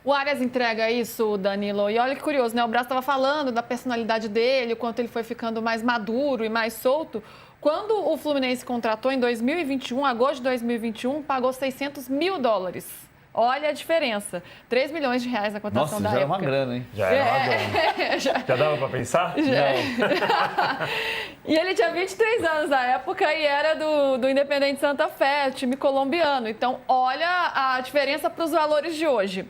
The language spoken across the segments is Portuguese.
O Arias entrega isso, Danilo. E olha que curioso, né? O Braz estava falando da personalidade dele, o quanto ele foi ficando mais maduro e mais solto. Quando o Fluminense contratou em 2021, agosto de 2021, pagou $600 mil. Olha a diferença. 3 milhões de reais a cotação da época. Nossa, já era uma grana, hein? Já era uma grana. Já dava para pensar? Já. E ele tinha 23 anos na época e era do Independente Santa Fé, time colombiano. Então, olha a diferença para os valores de hoje.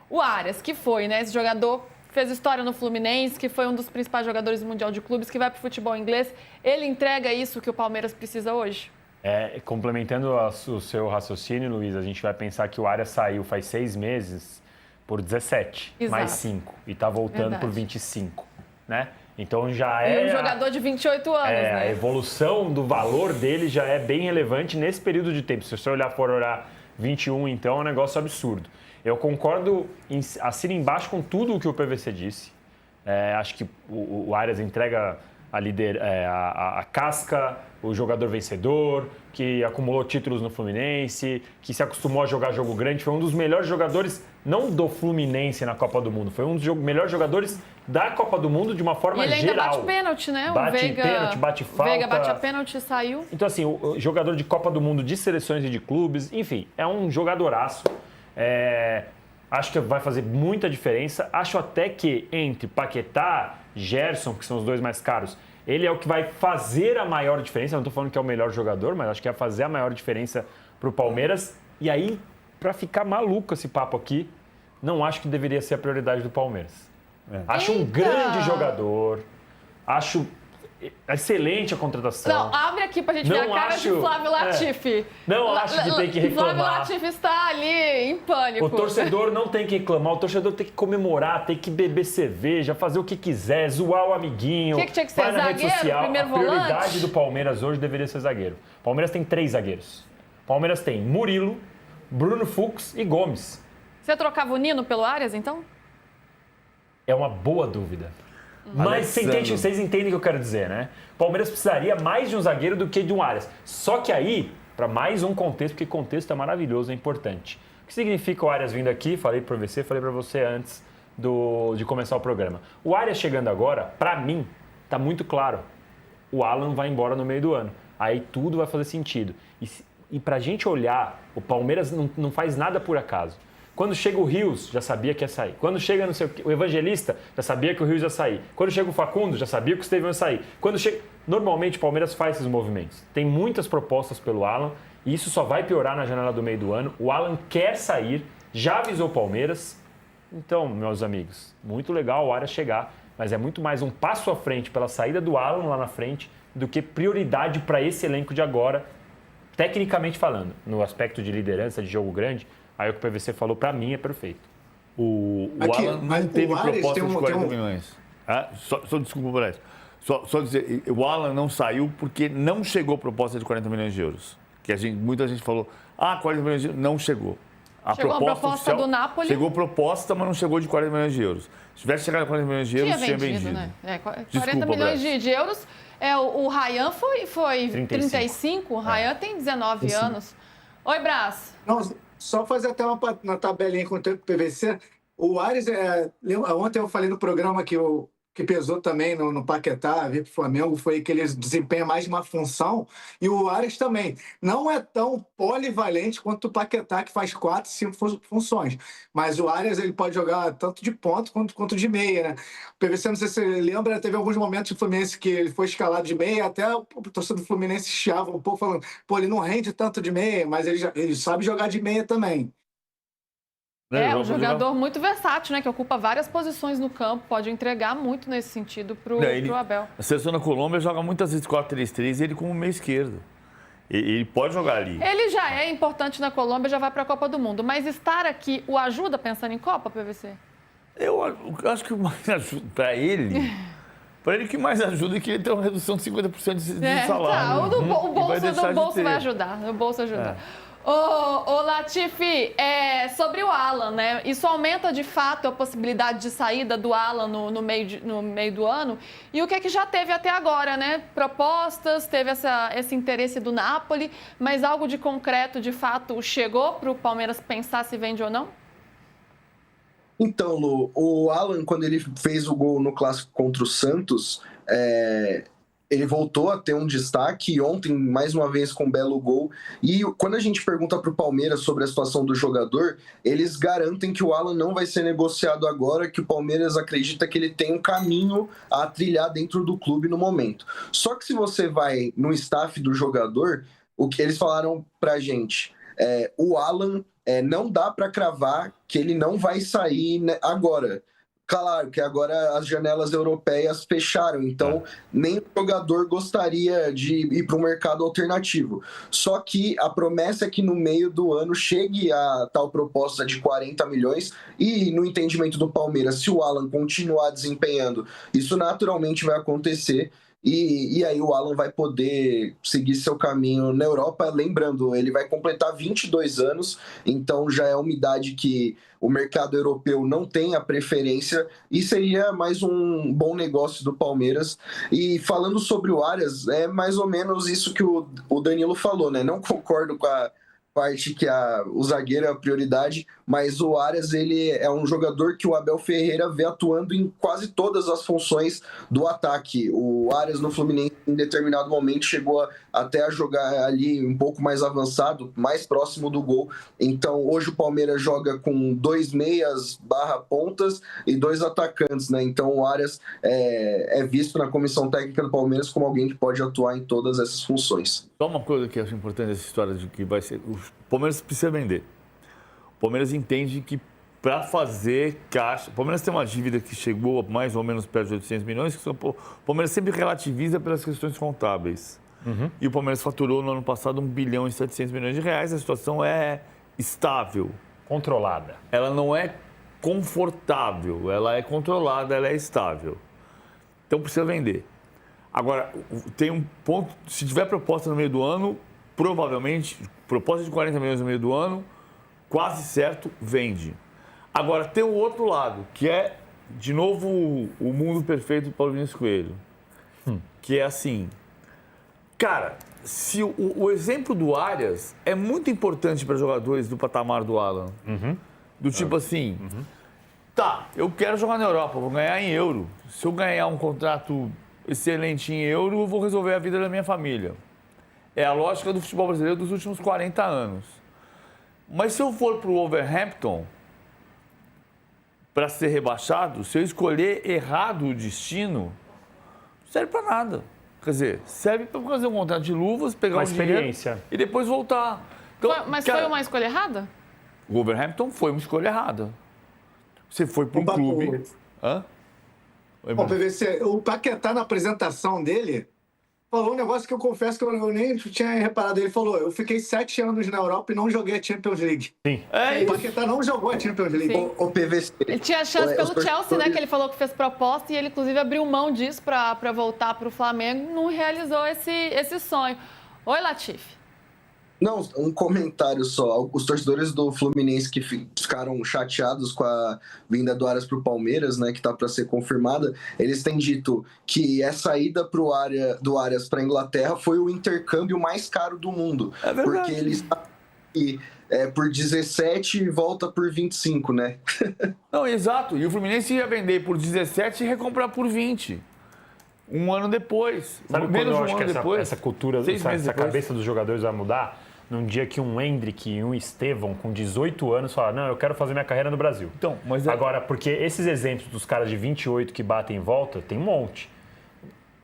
O Arias, que foi, né, esse jogador, fez história no Fluminense, que foi um dos principais jogadores do Mundial de Clubes, que vai para o futebol inglês, ele entrega isso que o Palmeiras precisa hoje? Complementando o seu raciocínio, Luiz, a gente vai pensar que o Arias saiu faz 6 meses por 17, Exato. mais 5, e está voltando Verdade. por 25, né? Então já E um jogador de 28 anos, né? A evolução do valor dele já é bem relevante nesse período de tempo. Se você for olhar 21, então, é um negócio absurdo. Eu concordo, assino embaixo com tudo o que o PVC disse. Acho que o Arias entrega a casca, o jogador vencedor, que acumulou títulos no Fluminense, que se acostumou a jogar jogo grande. Foi um dos melhores jogadores, não do Fluminense na Copa do Mundo, foi um dos melhores jogadores da Copa do Mundo de uma forma geral. E ele ainda bate pênalti, né? Bate pênalti, bate falta. O Veiga bate a pênalti e saiu. Então, assim, o jogador de Copa do Mundo, de seleções e de clubes, enfim, é um jogadoraço. Acho que vai fazer muita diferença. Acho até que entre Paquetá e Gerson, que são os dois mais caros, ele é o que vai fazer a maior diferença. Eu não estou falando que é o melhor jogador, mas acho que vai fazer a maior diferença para o Palmeiras. E aí, para ficar maluco esse papo aqui, não acho que deveria ser a prioridade do Palmeiras. Acho um grande jogador, acho excelente a contratação. Não, abre aqui pra gente ver a cara de Flávio Latifi. Não acho que tem que reclamar. Flávio Latifi está ali em pânico. O torcedor não tem que reclamar, o torcedor tem que comemorar, tem que beber cerveja, fazer o que quiser, zoar o amiguinho. O que tinha que ser? Vai na rede Zagueiro, social. primeiro A prioridade volante? do Palmeiras hoje deveria ser zagueiro. O Palmeiras tem 3 zagueiros. O Palmeiras tem Murilo, Bruno Fux e Gomes. Você trocava o Nino pelo Arias, então? É uma boa dúvida. Mas vocês entendem o que eu quero dizer, né? O Palmeiras precisaria mais de um zagueiro do que de um Arias. Só que aí, para mais um contexto, porque contexto é maravilhoso, é importante. O que significa o Arias vindo aqui? Falei para você antes de começar o programa. O Arias chegando agora, para mim, tá muito claro. O Alan vai embora no meio do ano. Aí tudo vai fazer sentido. E pra gente olhar, o Palmeiras não faz nada por acaso. Quando chega o Rios, já sabia que ia sair. Quando chega o Evangelista, já sabia que o Rios ia sair. Quando chega o Facundo, já sabia que o Estevão ia sair. Normalmente o Palmeiras faz esses movimentos. Tem muitas propostas pelo Alan e isso só vai piorar na janela do meio do ano. O Alan quer sair, já avisou o Palmeiras. Então, meus amigos, muito legal o Arias chegar, mas é muito mais um passo à frente pela saída do Alan lá na frente do que prioridade para esse elenco de agora, tecnicamente falando, no aspecto de liderança, de jogo grande. Aí o que o PVC falou, pra mim, é perfeito. O Alan não teve proposta de 40 milhões. Só desculpa por isso. Só dizer, o Alan não saiu porque não chegou proposta de 40 milhões de euros. Que muita gente falou, 40 milhões de euros, não chegou. Chegou a proposta oficial, do Napoli. Chegou proposta, mas não chegou de 40 milhões de euros. Se tivesse chegado a 40 milhões de euros, tinha vendido. Né? 40 milhões de euros. O Ryan foi 35, o Ryan tem 19 anos. Oi, Braz. Não, só fazer até uma tabelinha com o PVC. O Arias, ontem eu falei no programa que pesou também no Paquetá, vir para o Flamengo, foi que ele desempenha mais de uma função. E o Arias também não é tão polivalente quanto o Paquetá, que faz 4, 5 funções. Mas o Arias ele pode jogar tanto de ponta quanto de meia, né? O PVC, não sei se você lembra, teve alguns momentos do Fluminense que ele foi escalado de meia, até o torcedor do Fluminense chiava um pouco, falando, ele não rende tanto de meia, mas ele sabe jogar de meia também. Um jogador muito versátil, né? Que ocupa várias posições no campo, pode entregar muito nesse sentido pro Abel. A seleção da Colômbia joga muitas vezes 4-3-3 e ele como meio esquerdo. Ele pode jogar ali. Ele já é importante na Colômbia, já vai para a Copa do Mundo. Mas estar aqui o ajuda pensando em Copa, PVC? Eu acho que o mais ajuda para ele... Para ele, o que mais ajuda é que ele tem uma redução de 50% de salário. Tá, o bolso vai ajudar. O bolso ajuda. Ô Latifi, sobre o Alan, né? Isso aumenta de fato a possibilidade de saída do Alan no meio do ano. E o que é que já teve até agora, né? Propostas, teve esse interesse do Napoli, mas algo de concreto, de fato, chegou para o Palmeiras pensar se vende ou não? Então, Lu, o Alan, quando ele fez o gol no Clássico contra o Santos, ele voltou a ter um destaque, ontem, mais uma vez, com um belo gol. E quando a gente pergunta para o Palmeiras sobre a situação do jogador, eles garantem que o Alan não vai ser negociado agora, que o Palmeiras acredita que ele tem um caminho a trilhar dentro do clube no momento. Só que se você vai no staff do jogador, o que eles falaram para a gente, o Alan não dá para cravar que ele não vai sair agora. Claro que agora as janelas europeias fecharam, então nem o jogador gostaria de ir para um mercado alternativo. Só que a promessa é que no meio do ano chegue a tal proposta de 40 milhões e no entendimento do Palmeiras, se o Alan continuar desempenhando, isso naturalmente vai acontecer. E aí o Alan vai poder seguir seu caminho na Europa. Lembrando, ele vai completar 22 anos, então já é uma idade que o mercado europeu não tem a preferência e seria mais um bom negócio do Palmeiras. E falando sobre o Arias, é mais ou menos isso que o Danilo falou, né? Não concordo com a parte que o zagueiro é a prioridade, mas o Arias, ele é um jogador que o Abel Ferreira vê atuando em quase todas as funções do ataque. O Arias no Fluminense, em determinado momento, chegou até a jogar ali um pouco mais avançado, mais próximo do gol. Então, hoje o Palmeiras joga com 2 meias / pontas e 2 atacantes, né? Então, o Arias é visto na comissão técnica do Palmeiras como alguém que pode atuar em todas essas funções. Só uma coisa que eu acho importante nessa história de que vai ser... O Palmeiras precisa vender. O Palmeiras entende que para fazer caixa... O Palmeiras tem uma dívida que chegou mais ou menos perto de 800 milhões, que o Palmeiras sempre relativiza pelas questões contábeis. E o Palmeiras faturou no ano passado 1 bilhão e 700 milhões de reais. A situação é estável. Controlada. Ela não é confortável, ela é controlada, ela é estável. Então precisa vender. Agora, tem um ponto, se tiver proposta no meio do ano, provavelmente, proposta de 40 milhões no meio do ano, quase certo, vende. Agora, tem o outro lado, que é, de novo, o mundo perfeito do Paulo Vinícius Coelho. Que é assim, cara, se o exemplo do Arias é muito importante para jogadores do patamar do Alan. Do tipo assim, tá, eu quero jogar na Europa, vou ganhar em euro. Se eu ganhar um contrato excelente em euro, eu vou resolver a vida da minha família. É a lógica do futebol brasileiro dos últimos 40 anos. Mas se eu for para o Wolverhampton para ser rebaixado, se eu escolher errado o destino, não serve para nada. Quer dizer, serve para fazer um contrato de luvas, pegar uma experiência e depois voltar. Então, mas foi uma escolha errada? O Wolverhampton foi uma escolha errada. Você foi para um clube... Hã? Bom, PVC, o Paquetá, na apresentação dele, falou um negócio que eu confesso que eu nem tinha reparado. Ele falou, eu fiquei 7 anos na Europa e não joguei a Champions League. Sim. O Paquetá não jogou a Champions League. O PVC. Ele tinha chance pelo Chelsea, né? Que ele falou que fez proposta e ele, inclusive, abriu mão disso para voltar para o Flamengo. Não realizou esse sonho. Oi, Latif. Não, um comentário só. Os torcedores do Fluminense que ficaram chateados com a vinda do Arias para o Palmeiras, né, que está para ser confirmada, eles têm dito que essa ida do Arias para a Inglaterra foi o intercâmbio mais caro do mundo. É verdade. Porque ele está aqui por 17 e volta por 25, né? Não, exato. E o Fluminense ia vender por 17 e recomprar por 20. Um ano depois. Sabe quando menos eu um acho ano que depois, essa cultura, essa cabeça dos jogadores vai mudar? Num dia que um Endrick e um Estevão, com 18 anos, falam, não, eu quero fazer minha carreira no Brasil. Então, mas Agora, porque esses exemplos dos caras de 28 que batem em volta, tem um monte.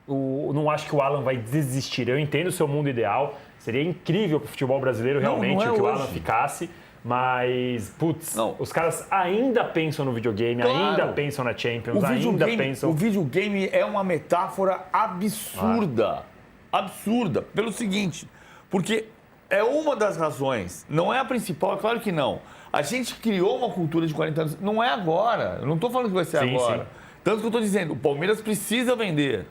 Não acho que o Alan vai desistir. Eu entendo o seu mundo ideal. Seria incrível para o futebol brasileiro realmente não é que hoje. o Alan ficasse. Mas, putz, Não. os caras ainda pensam no videogame, Claro. ainda pensam na Champions, ainda pensam... O videogame é uma metáfora absurda. Absurda. Pelo seguinte, porque é uma das razões, não é a principal, é claro que não. A gente criou uma cultura de 40 anos, não é agora. Eu não estou falando que vai ser agora. Sim. Tanto que eu estou dizendo, o Palmeiras precisa vender.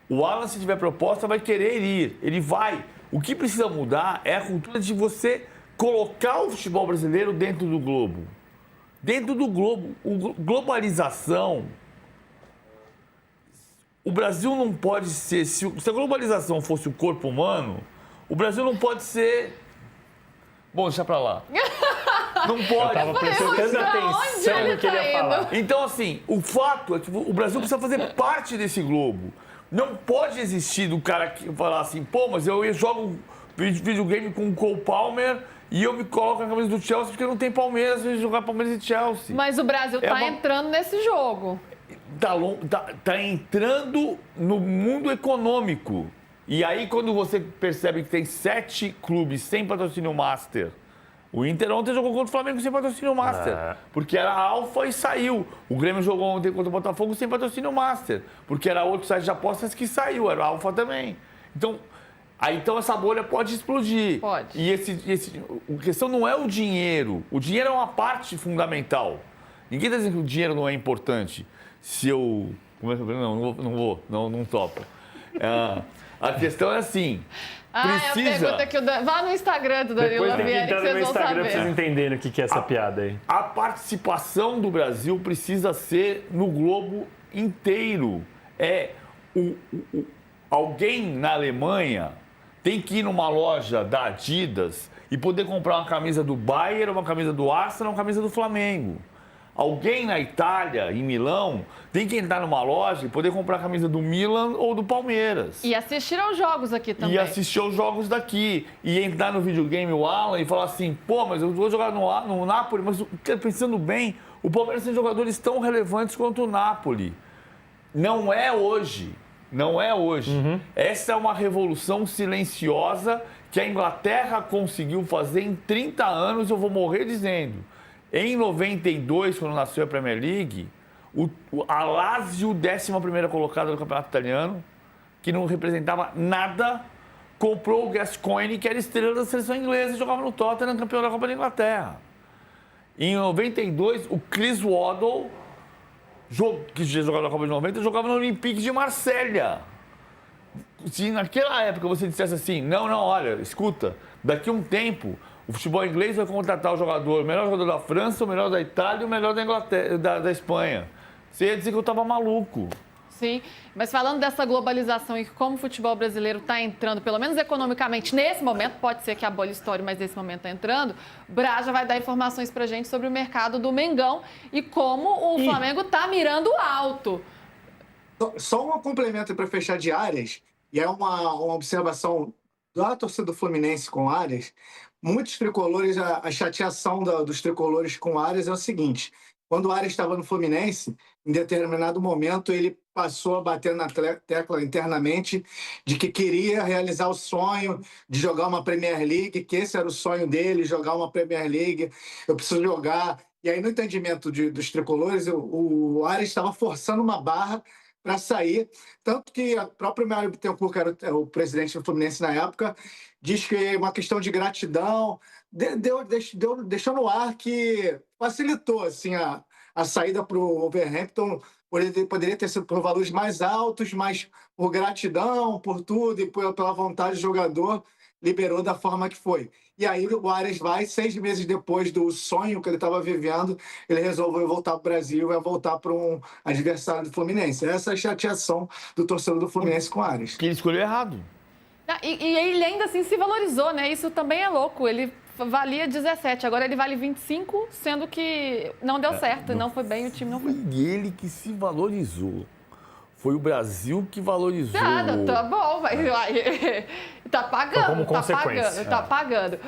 O Alan, se tiver proposta, vai querer ir. Ele vai. O que precisa mudar é a cultura de você colocar o futebol brasileiro dentro do globo. Dentro do globo. Globalização. O Brasil não pode ser... Se a globalização fosse o corpo humano, o Brasil não pode ser... Bom, deixa pra lá. Não pode. Eu tava prestando onde atenção ele no que ele tá ia falar. Então, assim, o fato é que o Brasil precisa fazer parte desse globo. Não pode existir do cara que falar assim, pô, mas eu jogo videogame com o Cole Palmer e eu me coloco na camisa do Chelsea porque não tem Palmeiras, eu jogar Palmeiras e Chelsea. Mas o Brasil tá entrando nesse jogo. Tá entrando no mundo econômico. E aí, quando você percebe que tem 7 clubes sem patrocínio Master, o Inter ontem jogou contra o Flamengo sem patrocínio Master, porque era Alfa e saiu. O Grêmio jogou ontem contra o Botafogo sem patrocínio Master, porque era outro site de apostas que saiu, era Alfa também. Então essa bolha pode explodir. Pode. E a questão não é o dinheiro é uma parte fundamental. Ninguém está dizendo que o dinheiro não é importante. Se eu... Não topo. A questão é assim... É a pergunta que vá no Instagram do Danilo Depois tem que Lavieri que entrar no vocês meu vão Instagram pra vocês saber. entenderem o que é essa piada aí. A participação do Brasil precisa ser no globo inteiro. Alguém na Alemanha tem que ir numa loja da Adidas e poder comprar uma camisa do Bayern, uma camisa do Arsenal, uma camisa do Flamengo. Alguém na Itália, em Milão, tem que entrar numa loja e poder comprar a camisa do Milan ou do Palmeiras. E assistir aos jogos aqui também. E assistir aos jogos daqui. E entrar no videogame, o Alan, e falar assim, pô, mas eu vou jogar no Napoli, mas pensando bem, o Palmeiras tem jogadores tão relevantes quanto o Napoli. Não é hoje. Não é hoje. Essa é uma revolução silenciosa que a Inglaterra conseguiu fazer em 30 anos, eu vou morrer dizendo. Em 92, quando nasceu a Premier League, a Lazio, 11ª colocada no campeonato italiano, que não representava nada, comprou o Gascoigne, que era estrela da seleção inglesa e jogava no Tottenham, campeão da Copa da Inglaterra. Em 92, o Chris Waddle, que já jogava na Copa de 90, jogava no Olympique de Marselha. Se naquela época você dissesse assim, não, olha, escuta, daqui a um tempo o futebol inglês vai contratar o melhor jogador da França, o melhor da Itália e o melhor da Inglaterra, da Espanha. Você ia dizer que eu estava maluco. Sim, mas falando dessa globalização e como o futebol brasileiro está entrando, pelo menos economicamente, nesse momento, pode ser que a bolha estoure, mas nesse momento está entrando, Braja vai dar informações para a gente sobre o mercado do Mengão e como o Flamengo está mirando alto. Só um complemento para fechar de Arias, e é uma observação da torcida do Fluminense com Arias. Muitos tricolores, a chateação dos tricolores com Arias é o seguinte: quando o Arias estava no Fluminense, em determinado momento ele passou a bater na tecla internamente de que queria realizar o sonho de jogar uma Premier League, que esse era o sonho dele, jogar uma Premier League, eu preciso jogar. E aí, no entendimento dos tricolores, o Arias estava forçando uma barra para sair, tanto que o próprio Mário Bittencourt, que era o presidente do Fluminense na época, diz que é uma questão de gratidão, deixou no ar que facilitou assim, a saída para o Wolverhampton. Poderia ter sido por valores mais altos, mas por gratidão, por tudo, e pela vontade do jogador, liberou da forma que foi. E aí o Arias vai, 6 meses depois do sonho que ele estava vivendo, ele resolveu voltar para o Brasil e vai voltar para um adversário do Fluminense. Essa é a chateação do torcedor do Fluminense com o Arias. Que ele escolheu errado. E ele ainda assim se valorizou, né? Isso também é louco. Ele valia 17, agora ele vale 25, sendo que não deu certo, não foi bem, o time não foi. Foi ele que se valorizou. Foi o Brasil que valorizou. Tá bom, vai. Tá pagando, como consequência. tá pagando.